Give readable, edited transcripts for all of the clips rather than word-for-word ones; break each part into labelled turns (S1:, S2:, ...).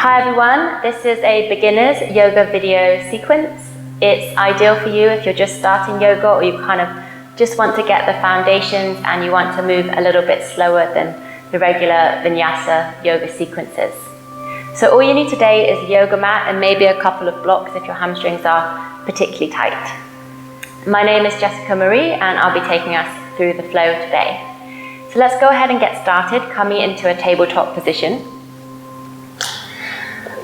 S1: Hi everyone, this is a beginner's yoga video sequence. It's ideal for you if you're just starting yoga or you kind of just want to get the foundations and you want to move a little bit slower than the regular vinyasa yoga sequences. So all you need today is a yoga mat and maybe a couple of blocks if your hamstrings are particularly tight. My name is Jessica Marie and I'll be taking us through the flow today. So let's go ahead and get started, coming into a tabletop position.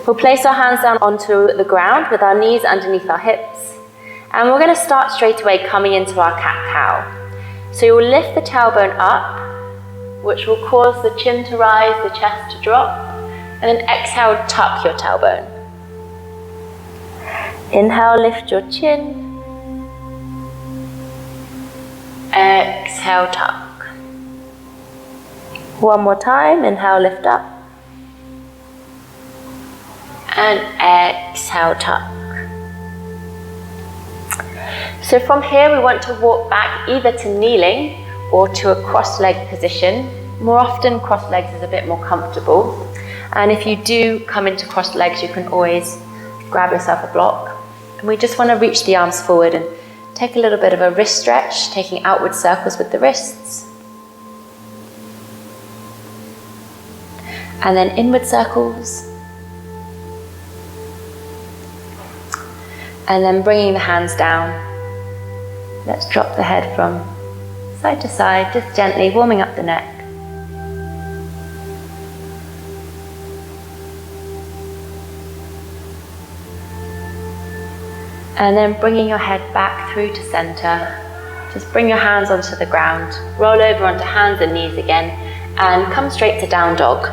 S1: We'll place our hands down onto the ground with our knees underneath our hips. And we're going to start straight away coming into our cat-cow. So you'll lift the tailbone up, which will cause the chin to rise, the chest to drop. And then exhale, tuck your tailbone. Inhale, lift your chin. Exhale, tuck. One more time, inhale, lift up. And exhale, tuck. So from here we want to walk back either to kneeling or to a cross-legged position. More often cross legs is a bit more comfortable. And if you do come into cross legs, you can always grab yourself a block. And we just want to reach the arms forward and take a little bit of a wrist stretch, taking outward circles with the wrists. And then inward circles. And then bringing the hands down. Let's drop the head from side to side, just gently warming up the neck. And then bringing your head back through to center. Just bring your hands onto the ground. Roll over onto hands and knees again. And come straight to down dog.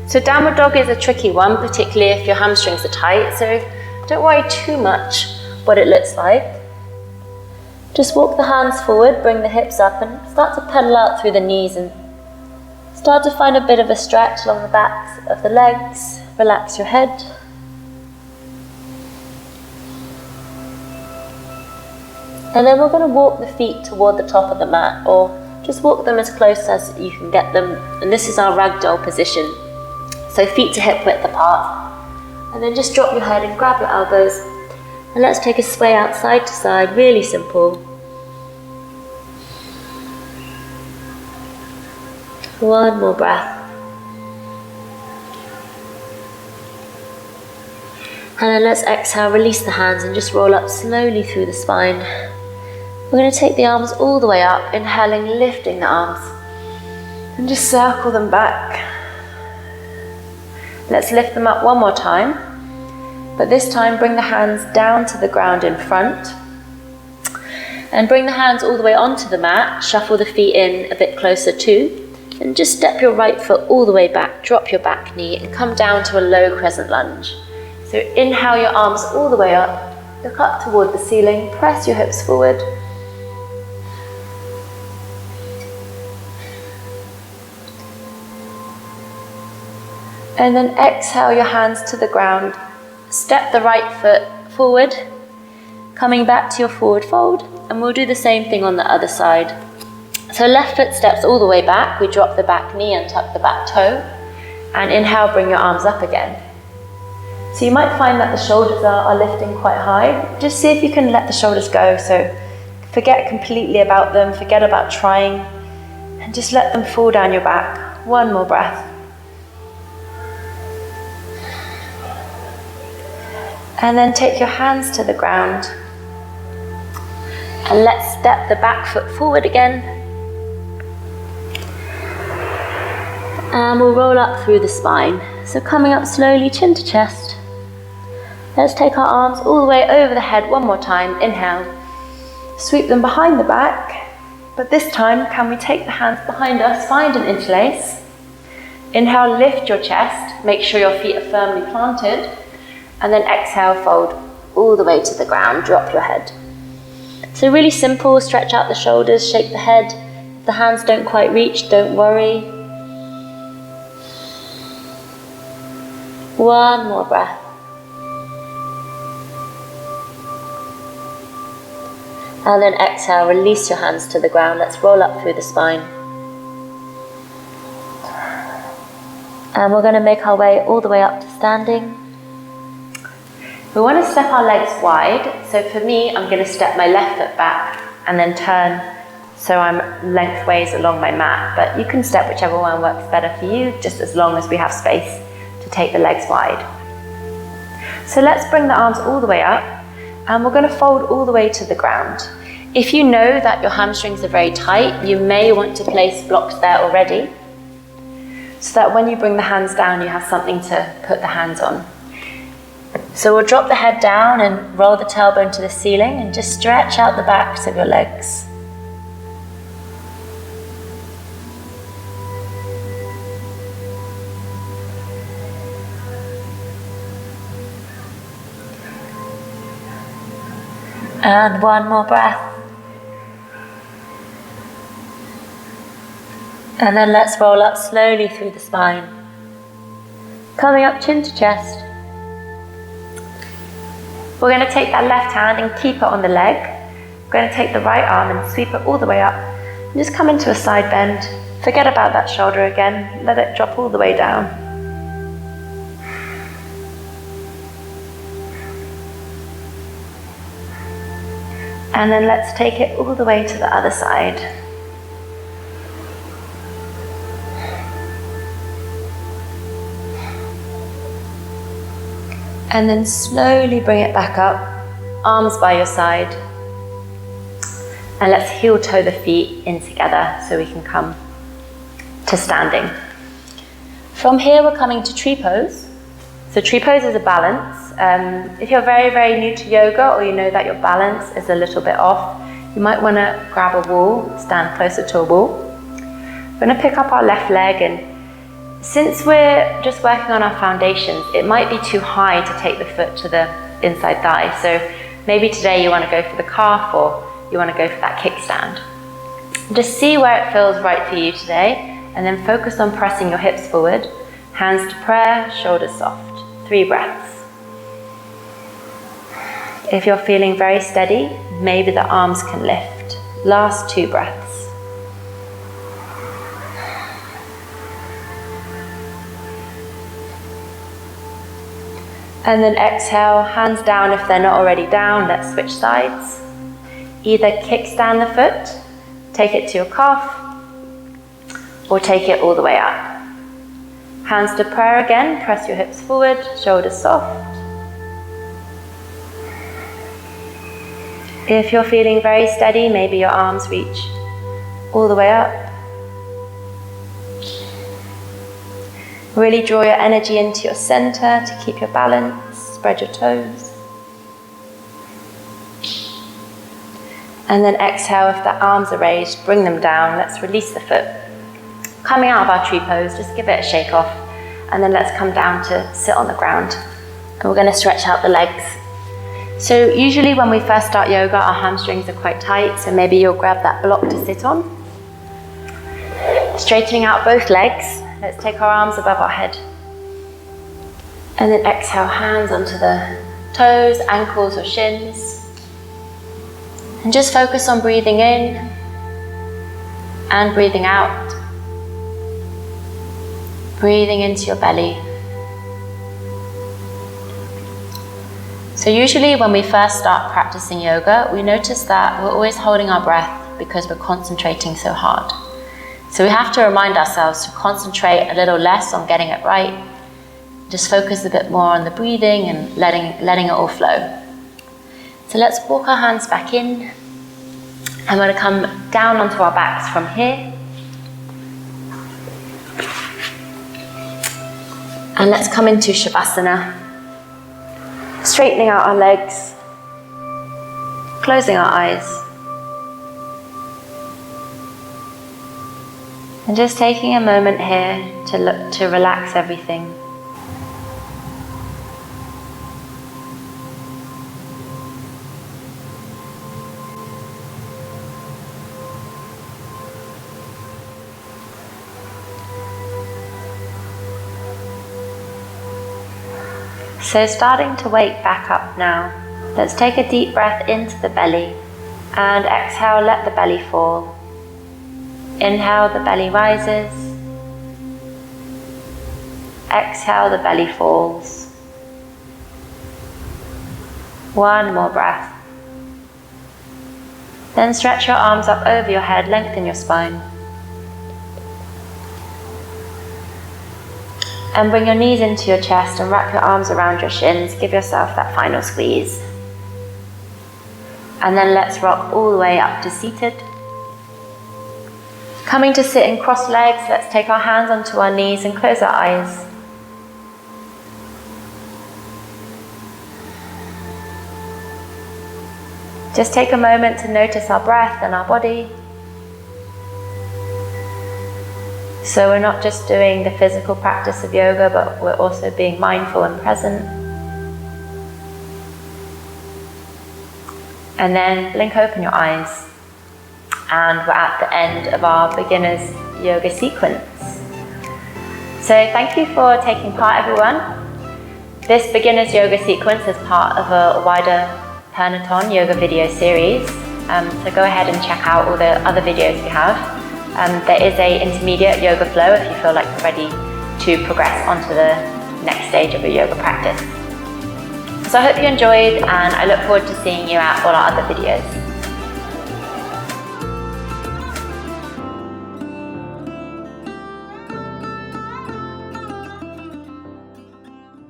S1: So downward dog is a tricky one, particularly if your hamstrings are tight. So don't worry too much what it looks like. Just walk the hands forward, bring the hips up and start to pedal out through the knees and start to find a bit of a stretch along the backs of the legs. Relax your head. And then we're going to walk the feet toward the top of the mat, or just walk them as close as you can get them. And this is our ragdoll position. So feet to hip width apart. And then just drop your head and grab your elbows. And let's take a sway out side to side, really simple. One more breath. And then let's exhale, release the hands and just roll up slowly through the spine. We're going to take the arms all the way up, inhaling, lifting the arms. And just circle them back. Let's lift them up one more time. But this time bring the hands down to the ground in front. And bring the hands all the way onto the mat. Shuffle the feet in a bit closer too. And just step your right foot all the way back. Drop your back knee and come down to a low crescent lunge. So inhale your arms all the way up. Look up toward the ceiling. Press your hips forward. And then exhale your hands to the ground. Step the right foot forward, coming back to your forward fold, and we'll do the same thing on the other side. So left foot steps all the way back, we drop the back knee and tuck the back toe, and inhale, bring your arms up again. So you might find that the shoulders are lifting quite high. Just see if you can let the shoulders go, so forget completely about them, forget about trying, and just let them fall down your back. One more breath. And then take your hands to the ground. And let's step the back foot forward again. And we'll roll up through the spine. So coming up slowly, chin to chest. Let's take our arms all the way over the head one more time. Inhale. Sweep them behind the back. But this time, can we take the hands behind us, find an interlace. Inhale, lift your chest. Make sure your feet are firmly planted. And then exhale, fold all the way to the ground, drop your head. So really simple, stretch out the shoulders, shake the head. If the hands don't quite reach, don't worry. One more breath. And then exhale, release your hands to the ground. Let's roll up through the spine. And we're going to make our way all the way up to standing. We want to step our legs wide. So for me, I'm going to step my left foot back and then turn so I'm lengthways along my mat. But you can step whichever one works better for you, just as long as we have space to take the legs wide. So let's bring the arms all the way up, and we're going to fold all the way to the ground. If you know that your hamstrings are very tight, you may want to place blocks there already, so that when you bring the hands down, you have something to put the hands on. So we'll drop the head down and roll the tailbone to the ceiling and just stretch out the backs of your legs. And one more breath. And then let's roll up slowly through the spine. Coming up chin to chest. We're going to take that left hand and keep it on the leg. We're going to take the right arm and sweep it all the way up. And just come into a side bend. Forget about that shoulder again. Let it drop all the way down. And then let's take it all the way to the other side. And then slowly bring it back up, arms by your side. And let's heel toe the feet in together so we can come to standing. From here we're coming to tree pose. So tree pose is a balance. If you're very, very new to yoga, or you know that your balance is a little bit off, you might want to grab a wall, stand closer to a wall. We're going to pick up our left leg, and since we're just working on our foundations, it might be too high to take the foot to the inside thigh. So maybe today you want to go for the calf, or you want to go for that kickstand. Just see where it feels right for you today, and then focus on pressing your hips forward, hands to prayer, shoulders soft. 3 breaths. If you're feeling very steady, maybe the arms can lift. Last 2 breaths. And then exhale, hands down if they're not already down. Let's switch sides. Either kickstand the foot, take it to your calf, or take it all the way up. Hands to prayer again, press your hips forward, shoulders soft. If you're feeling very steady, maybe your arms reach all the way up. Really draw your energy into your center to keep your balance, spread your toes. And then exhale, if the arms are raised, bring them down, let's release the foot. Coming out of our tree pose, just give it a shake off, and then let's come down to sit on the ground. And we're going to stretch out the legs. So usually when we first start yoga, our hamstrings are quite tight, so maybe you'll grab that block to sit on. Straightening out both legs, let's take our arms above our head. And then exhale, hands onto the toes, ankles or shins. And just focus on breathing in and breathing out. Breathing into your belly. So usually when we first start practicing yoga, we notice that we're always holding our breath because we're concentrating so hard. So we have to remind ourselves to concentrate a little less on getting it right. Just focus a bit more on the breathing and letting it all flow. So let's walk our hands back in. I'm going to come down onto our backs from here. And let's come into Shavasana. Straightening out our legs, closing our eyes. And just taking a moment here to relax everything. So starting to wake back up now. Let's take a deep breath into the belly and exhale, let the belly fall. Inhale, the belly rises. Exhale, the belly falls. One more breath. Then stretch your arms up over your head, lengthen your spine. And bring your knees into your chest and wrap your arms around your shins. Give yourself that final squeeze. And then let's rock all the way up to seated. Coming to sit in crossed legs, let's take our hands onto our knees and close our eyes. Just take a moment to notice our breath and our body. So we're not just doing the physical practice of yoga, but we're also being mindful and present. And then blink open your eyes. And we're at the end of our beginner's yoga sequence. So thank you for taking part, everyone. This beginner's yoga sequence is part of a wider Pernaton yoga video series. So go ahead and check out all the other videos we have. There is an intermediate yoga flow if you feel like you're ready to progress onto the next stage of a yoga practice. So I hope you enjoyed, and I look forward to seeing you at all our other videos.